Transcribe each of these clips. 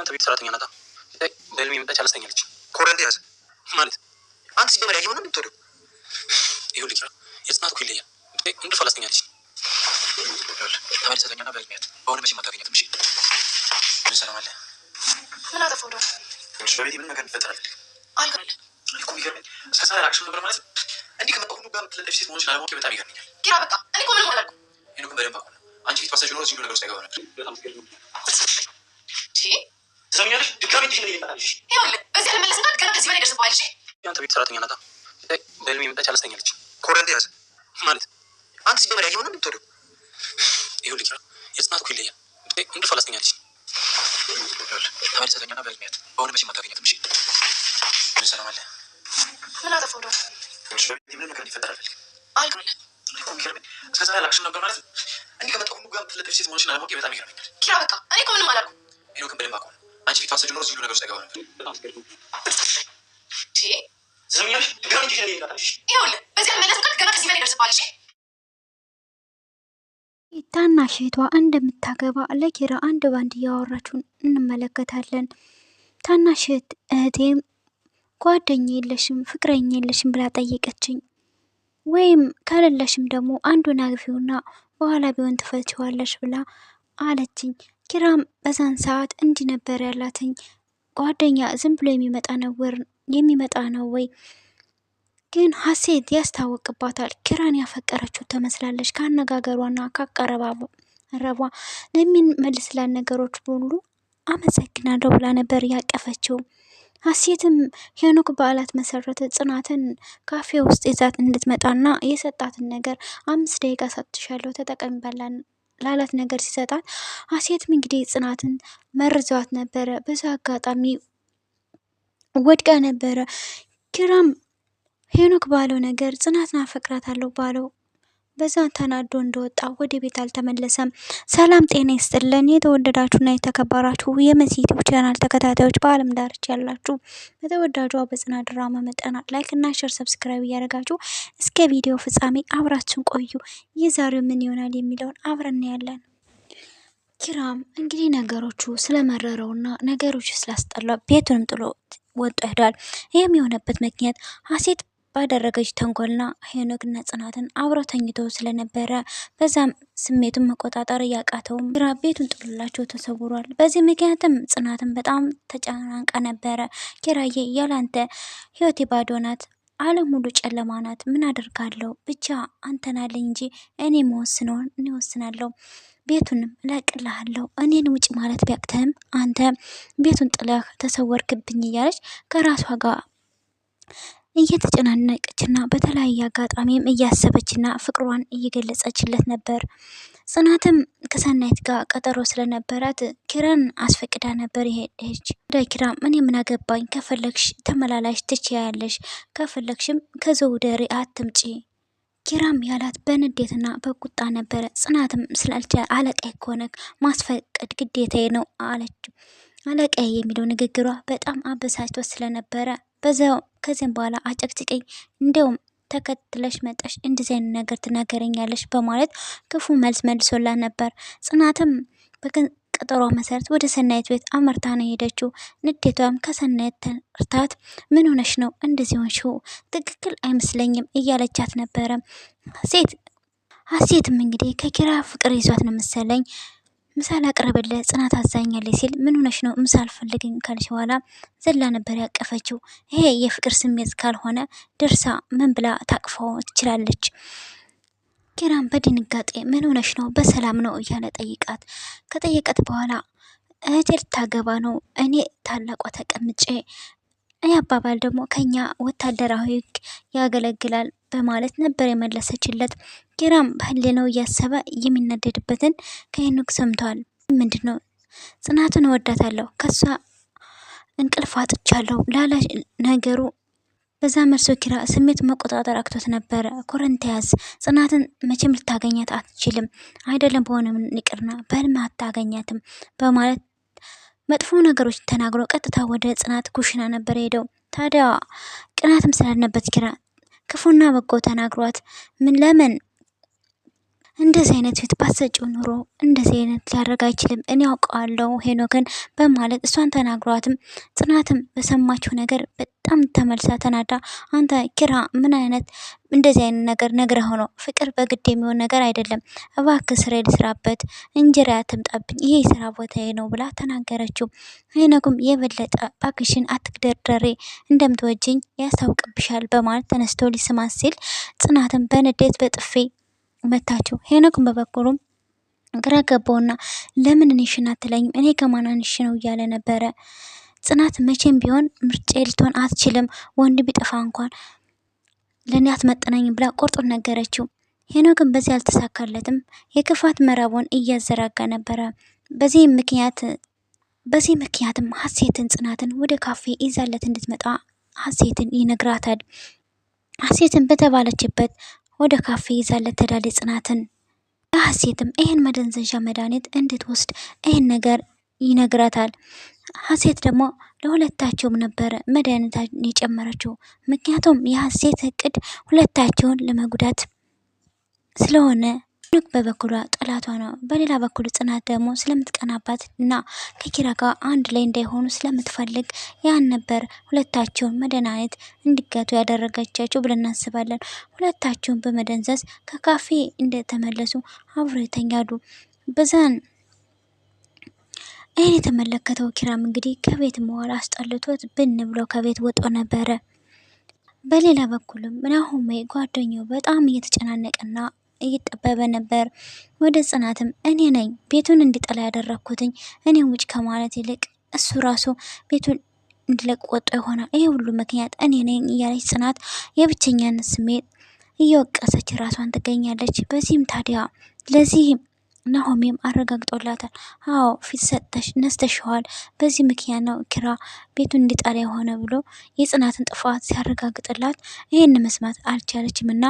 ያንተ ቤት ሰራተኛ ናታ። በህልሜ የመጣች አላስተኛለች። ኮረንት ያዘ ማለት አንተ ሲጀመር ያየው ነው የምትወደው። ይኸውልህ ኪራ የጽናት እኮ ይለያል። እንቅልፍ አላስተኛለች። ተመልሰህ ተኛና በህልሜያት በሆነ መቼም አታገኛትም። እሺ ምን ሰላም አለ? ምን አጠፋሁ ደግሞ? በቤቴ ምን ነገር ይፈጠራል? አልገባኝም እኮ የሚገርመኝ እስከ ዛሬ አላቅሽም ነበር ማለት እንዲህ ከመጣሁ ሁሉ ጋር የምትለጠፊ ሴት መሆንሽ ላለማወቄ በጣም ይገርመኛል። ኪራ በቃ እኔ እኮ ምንም አላልኩም። ይሄን ግን በደንብ አውቃለሁ። አንቺ ፊት ባሰሽ ኖሮ እዚህ ሁሉ ነገር ውስጥ አይገባ ነበር። በጣም ትሰሚኛለሽ? ድጋሜ ትሽ ነው ይመጣልሽ። ይኸውልህ በዚህ አልመለስም ጋር ገና ከዚህ በላይ ደርስብሃል። እሺ ያንተ ቤት ሰራተኛ ናታ። በህልሜ የመጣች አላስተኛለች። ኮረንት ያዘ ማለት አንተ ሲጀመር ያየው ነው የምትወደው። ይኸውልህ ኪራ የጽናት እኮ ይለያል። እንቅልፍ አላስተኛለች። ተመልሰህ ተኛና በህልሜያት በሆነ መቼም አታገኛትም። እሺ ምን ሰላም አለ? ምን አጠፋሁ ደግሞ? በቤቴ ምንም ነገር ይፈጠራል አልገባኝም እኮ የሚገርመኝ እስከ ዛሬ አላቅሽም ነበር ማለት እንዲህ ከመጣሁ ሁሉ ጋር የምትለጠፊ ሴት መሆንሽ ላለማወቄ በጣም ይገርመኛል። ኪራ በቃ እኔ እኮ ምንም አላልኩም። ይሄን ግን በደንብ አውቃለሁ። አንቺ ፊት ባሰሽ ኖሮ እዚህ ሁሉ ነገር ውስጥ አይገባ ነበር። በጣም ትሰሚኛለሽ? ድጋሜ ትሽ ነው ይመጣልሽ። ይኸውልህ በዚህ አልመለስም ጋር ገና ከዚህ በላይ ደርስብሃል። እሺ ታናሽ እህቷ እንደምታገባ ለኪራ አንድ ባንድ እያወራችሁን እንመለከታለን። ታናሽ እህቴም ጓደኛ የለሽም ፍቅረኛ የለሽም ብላ ጠየቀችኝ። ወይም ከሌለሽም ደግሞ አንዱን አግፊውና በኋላ ቢሆን ትፈችዋለሽ ብላ አለችኝ። ኪራም በዛን ሰዓት እንዲህ ነበር ያላትኝ። ጓደኛ ዝም ብሎ የሚመጣ ነው ወይ? ግን ሀሴት ያስታወቅባታል። ኪራን ያፈቀረችው ትመስላለች። ከአነጋገሯና ካቀረባቧ ለሚመልስላት ነገሮች ሁሉ አመሰግናለሁ ብላ ነበር ያቀፈችው። ሀሴትም ሄኖክ በዓላት መሰረተ ጽናትን ካፌ ውስጥ ይዛት እንድትመጣና የሰጣትን ነገር 5 ደቂቃ ሰጥሻለሁ ተጠቀሚ ላላት ነገር ሲሰጣት ሀሴትም እንግዲህ ጽናትን መርዟት ነበረ። በዛ አጋጣሚ ወድቃ ነበረ። ኪራም ሄኖክ ባለው ነገር ጽናትን አፈቅራታለሁ ባለው በዛ ተናዶ እንደወጣ ወደ ቤት አልተመለሰም። ሰላም ጤና ይስጥልን የተወደዳችሁና የተከበራችሁ የመሲ ዩቲዩብ ቻናል ተከታታዮች በአለም ዳርቻ ያላችሁ በተወዳጇ በጽናት ድራማ መጠናት ላይክ እና ሼር ሰብስክራይብ እያደረጋችሁ እስከ ቪዲዮ ፍጻሜ አብራችን ቆዩ። የዛሬው ምን ይሆናል የሚለውን አብረን ያለን። ኪራም እንግዲህ ነገሮቹ ስለመረረውና ነገሮች ስላስጠላው ቤቱንም ጥሎ ወጥቶ ይሄዳል። ይህም የሆነበት ምክንያት ሀሴት ባደረገች ተንኮልና ሄኖክና ጽናትን አብረው ተኝተው ስለነበረ በዛም ስሜቱን መቆጣጠር እያቃተውም ግራ ቤቱን ጥሎላቸው ተሰውሯል። በዚህ ምክንያትም ጽናትን በጣም ተጨናንቃ ነበረ። ኪራዬ ያላንተ ህይወቴ ባዶ ናት፣ ዓለም ሁሉ ጨለማ ናት፣ ምን አደርጋለሁ? ብቻ አንተናለኝ እንጂ እኔ መወስነውን እኔ ወስናለሁ። ቤቱንም እለቅልሃለሁ። እኔን ውጭ ማለት ቢያቅተህም አንተ ቤቱን ጥለህ ተሰወርክብኝ እያለች ከራሷ ጋር እየተጨናነቀችና በተለያየ አጋጣሚም እያሰበችና ፍቅሯን እየገለጸችለት ነበር። ጽናትም ከሰናይት ጋር ቀጠሮ ስለነበራት ኪራን አስፈቅዳ ነበር ይሄች ኪራም እኔ ምን አገባኝ፣ ከፈለግሽ ተመላላሽ ትችያለሽ፣ ከፈለግሽም ከዘውደሪ አትምጪ ኪራም ያላት በንዴትና በቁጣ ነበረ። ጽናትም ስላልቻ አለቃዬ ከሆነ ማስፈቀድ ግዴታዬ ነው አለችው። አለቃዬ የሚለው ንግግሯ በጣም አበሳጭቶ ስለነበረ በዛው ከዚህም በኋላ አጨቅጭቀኝ እንደውም ተከትለሽ መጠሽ እንደዚህ አይነት ነገር ትናገረኛለሽ በማለት ክፉ መልስ መልሶላት ነበር። ጽናትም በቀጠሯ መሰረት ወደ ሰናይት ቤት አመርታ ነው የሄደችው። ንዴቷም ከሰናይት ተርታት ምን ሆነሽ ነው እንደዚህ ሆንሽው? ትክክል አይመስለኝም እያለቻት ነበረ። ሀሴትም እንግዲህ ከኪራ ፍቅር ይዟት ነው መሰለኝ ምሳል አቅርብልህ ጽናት አዛኛለች ሲል ምን ሆነሽ ነው ምሳ አልፈልግም ካልሽ በኋላ ዘላ ነበር ያቀፈችው። ይሄ የፍቅር ስሜት ካልሆነ ድርሳ ምን ብላ ታቅፈው ትችላለች? ኪራም በድንጋጤ ምን ሆነሽ ነው በሰላም ነው እያለ ጠይቃት። ከጠየቀት በኋላ እህቴ ልታገባ ነው እኔ ታላቋ ተቀምጬ ይህ አባባል ደግሞ ከኛ ወታደራዊ ሕግ ያገለግላል በማለት ነበር የመለሰችለት። ኪራም በህሊናው እያሰበ የሚናደድበትን ከሄኖክ ሰምቷል። ምንድነው ጽናትን እወዳታለሁ ከሷ እንቅልፍ አጥቻለሁ ላላ ነገሩ በዛ መርሶ ኪራ ስሜት መቆጣጠር አክቶት ነበረ። ኮረንቲያስ ጽናትን መቼም ልታገኛት አትችልም፣ አይደለም በሆነ ንቅርና በህልም አታገኛትም በማለት መጥፎ ነገሮች ተናግሮ ቀጥታ ወደ ጽናት ኩሽና ነበር ሄደው። ታዲያ ቅናትም ስላለበት ኪራ ክፉና በጎ ተናግሯት ምን ለምን እንደዚህ አይነት ፊት ባሰጪው ኑሮ እንደዚህ አይነት ሊያደርግ አይችልም፣ እኔ ያውቀዋለሁ ሄኖክን በማለት እሷን ተናግሯትም ጽናትም በሰማችው ነገር በጣም ተመልሳ ተናዳ አንተ ኪራ ምን አይነት እንደዚህ አይነት ነገር ነግረህ ነው? ፍቅር በግድ የሚሆን ነገር አይደለም። እባክህ ስራ ልስራበት፣ እንጀራ ያትምጣብኝ፣ ይሄ የስራ ቦታዬ ነው ብላ ተናገረችው። ሄኖክም የበለጠ እባክሽን አትግደርደሬ፣ እንደምትወጂኝ ያስታውቅብሻል በማለት ተነስቶ ሊስማት ሲል ጽናትም በንዴት በጥፌ መታችው። ሄኖክም በበኩሉም ግራ ገባውና ለምን እኔሽን አትለኝም? እኔ ከማን አንሽ ነው እያለ ነበረ። ጽናት መቼም ቢሆን ምርጫ ልትሆን አትችልም፣ ወንድ ቢጠፋ እንኳን ለእኔ አትመጥነኝም ብላ ቁርጡን ነገረችው። ሄኖክም በዚህ አልተሳካለትም። የክፋት መረቡን እያዘራጋ ነበረ። በዚህ ምክንያትም ሀሴትን ጽናትን ወደ ካፌ ይዛለት እንድትመጣ ሀሴትን ይነግራታል። ሀሴትን በተባለችበት ወደ ካፌ ይዛለት ትሄዳለች ጽናትን። ሀሴትም ይህን መደንዘዣ መድኃኒት እንድትወስድ ይህን ነገር ይነግራታል። ሀሴት ደግሞ ለሁለታቸውም ነበረ መድኃኒታቸውን የጨመረችው። ምክንያቱም የሀሴት እቅድ ሁለታቸውን ለመጉዳት ስለሆነ ሄኖክ በበኩሏ ጠላቷ ነው። በሌላ በኩል ጽናት ደግሞ ስለምትቀናባት እና ከኪራ ጋር አንድ ላይ እንዳይሆኑ ስለምትፈልግ ያን ነበር ሁለታቸውን መድኃኒት እንዲጋቱ ያደረገቻቸው ብለን እናስባለን። ሁለታቸውን በመደንዘዝ ከካፌ እንደተመለሱ አብረው ይተኛሉ። በዛን ይህን የተመለከተው ኪራም እንግዲህ ከቤት መዋል አስጠልቶት ብን ብሎ ከቤት ወጦ ነበረ። በሌላ በኩልም ናሆሜ ጓደኛው በጣም እየተጨናነቀና እየጠበበ ነበር። ወደ ጽናትም እኔ ነኝ ቤቱን እንዲጠላ ያደረኩትኝ፣ እኔም ውጭ ከማለት ይልቅ እሱ ራሱ ቤቱን እንዲለቅ ወጦ ይሆናል፣ ይሄ ሁሉ ምክንያት እኔ ነኝ እያለች ጽናት የብቸኛነት ስሜት እየወቀሰች ራሷን ትገኛለች። በዚህም ታዲያ ለዚህም ናሆሜም አረጋግጦላታል። አዎ ፊት ሰጥተሽ ነስተሽዋል፣ በዚህ ምክንያት ነው ኪራ ቤቱን እንዲጠላ የሆነ ብሎ የጽናትን ጥፋት ሲያረጋግጥላት ይህን መስማት አልቻለችም እና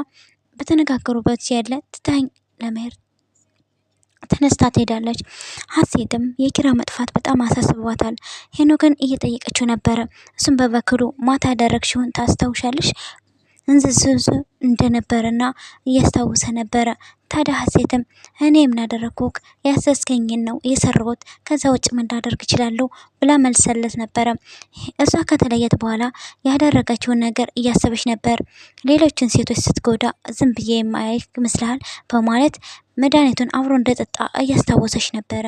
በተነጋገሩበት ያለ ትታኝ ለመሄድ ተነስታ ትሄዳለች። ሀሴትም የኪራ መጥፋት በጣም አሳስቧታል። ሄኖክን እየጠየቀችው ነበረ። እሱም በበኩሉ ማታ ያደረግሽውን ታስታውሻለሽ? እንዝዝዙ እንደነበረና እያስታወሰ ነበረ። ታዲያ ሀሴትም እኔ የምናደረግኩክ ያሰስከኝን ነው የሰራሁት፣ ከዛ ውጭ ምን ላደርግ እችላለሁ ብላ መልሰለት ነበረ። እሷ ከተለየት በኋላ ያደረገችውን ነገር እያሰበች ነበር። ሌሎችን ሴቶች ስትጎዳ ዝም ብዬ የማያይ ይመስልሃል በማለት መድኃኒቱን አብሮ እንደጠጣ እያስታወሰች ነበረ።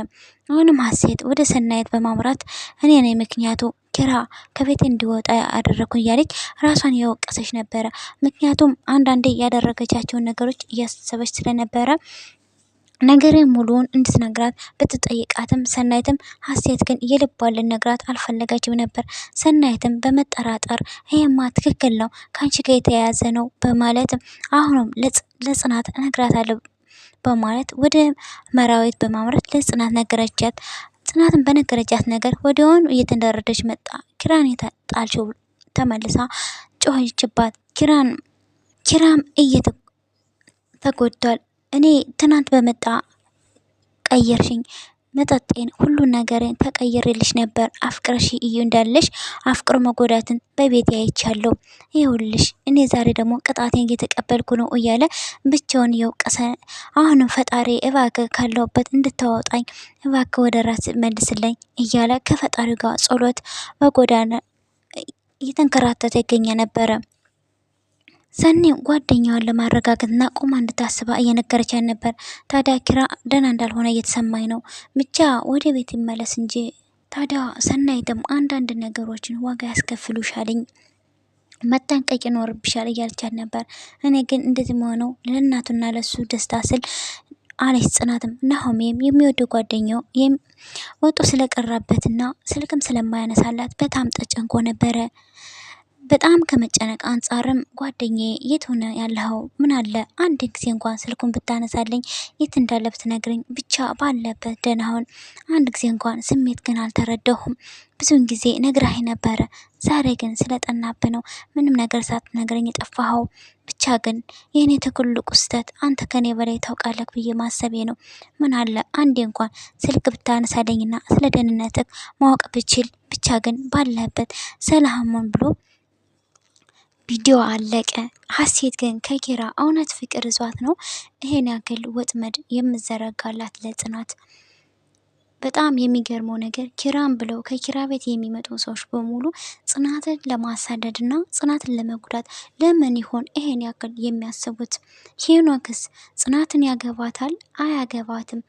አሁንም ሀሴት ወደ ሰናየት በማምራት እኔ ነኝ ምክንያቱ ኪራ ከቤት እንዲወጣ ያደረኩ እያለች ራሷን እየወቀሰች ነበረ። ምክንያቱም አንዳንዴ ያደረገቻቸውን ነገሮች እያሰበች ስለነበረ ነገርን ሙሉውን እንድትነግራት ብትጠይቃትም ሰናይትም ሀሴት ግን የልቧን ልትነግራት አልፈለገችም ነበር። ሰናይትም በመጠራጠር ይሄማ ትክክል ነው ከአንቺ ጋር የተያያዘ ነው በማለት አሁንም ለጽናት እነግራታለሁ በማለት ወደ መራዊት በማምራት ለጽናት ነገረቻት። ጽናትን በነገረቻት ነገር ወዲያውኑ እየተንደረደች መጣ። ኪራን የጣልሽው ተመልሳ ጮኸችባት። ኪራም ተጎድቷል። እኔ ትናንት በመጣ ቀየርሽኝ፣ መጠጤን ሁሉን ነገርን ተቀይሬልሽ ነበር። አፍቅረሽ እዩ እንዳለሽ አፍቅሮ መጎዳትን በቤት አይቻለሁ። ይኸውልሽ እኔ ዛሬ ደግሞ ቅጣቴን እየተቀበልኩ ነው እያለ ብቻውን እየወቀሰ አሁንም ፈጣሪ እባክህ ካለሁበት እንድታወጣኝ እባክህ ወደ ራስ መልስልኝ እያለ ከፈጣሪው ጋር ጸሎት በጎዳና እየተንከራተተ ይገኘ ነበረ። ሰኒም ጓደኛዋን ለማረጋገጥና ቁማ እንድታስባ እየነገረቻት ነበር። ታዲያ ኪራ ደህና እንዳልሆነ እየተሰማኝ ነው፣ ብቻ ወደ ቤት ይመለስ እንጂ። ታዲያ ሰናይትም አንዳንድ ነገሮችን ዋጋ ያስከፍሉሻልኝ፣ መጠንቀቅ ይኖርብሻል እያለቻት ነበር። እኔ ግን እንደዚህ መሆነው ለእናቱና ለሱ ደስታ ስል አለች ጽናትም። ናሆሜም የሚወደው ጓደኛው ወጡ ስለቀረበትና ስልክም ስለማያነሳላት በጣም ተጨንቆ ነበረ። በጣም ከመጨነቅ አንጻርም ጓደኛዬ የት ሆነ ያለኸው? ምን አለ አንድ ጊዜ እንኳን ስልኩን ብታነሳልኝ፣ የት እንዳለ ብትነግረኝ፣ ብቻ ባለበት ደህና ሁን። አንድ ጊዜ እንኳን ስሜት ግን አልተረዳሁም። ብዙውን ጊዜ ነግራህ ነበረ፣ ዛሬ ግን ስለጠናብህ ነው ምንም ነገር ሳትነግረኝ የጠፋኸው። ብቻ ግን የእኔ ትልቁ ስህተት አንተ ከኔ በላይ ታውቃለህ ብዬ ማሰቤ ነው። ምን አለ አንዴ እንኳን ስልክ ብታነሳለኝና ስለ ደህንነትህ ማወቅ ብችል። ብቻ ግን ባለበት ሰላሙን ብሎ ቪዲዮ አለቀ። ሀሴት ግን ከኪራ እውነት ፍቅር ይዟት ነው ይሄን ያክል ወጥመድ የምዘረጋላት ለጽናት? በጣም የሚገርመው ነገር ኪራን ብለው ከኪራ ቤት የሚመጡ ሰዎች በሙሉ ጽናትን ለማሳደድ እና ጽናትን ለመጉዳት ለምን ይሆን ይሄን ያክል የሚያስቡት? ሄኖክስ ጽናትን ያገባታል አያገባትም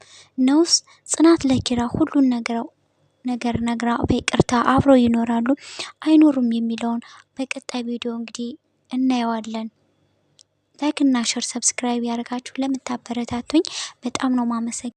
ነውስ? ጽናት ለኪራ ሁሉን ነገር ነግራ በይቅርታ አብረው ይኖራሉ አይኖሩም የሚለውን በቀጣይ ቪዲዮ እንግዲህ እናየዋለን። ላይክ እና ሼር ሰብስክራይብ ያደርጋችሁ ለምታበረታቱኝ በጣም ነው ማመሰግነው።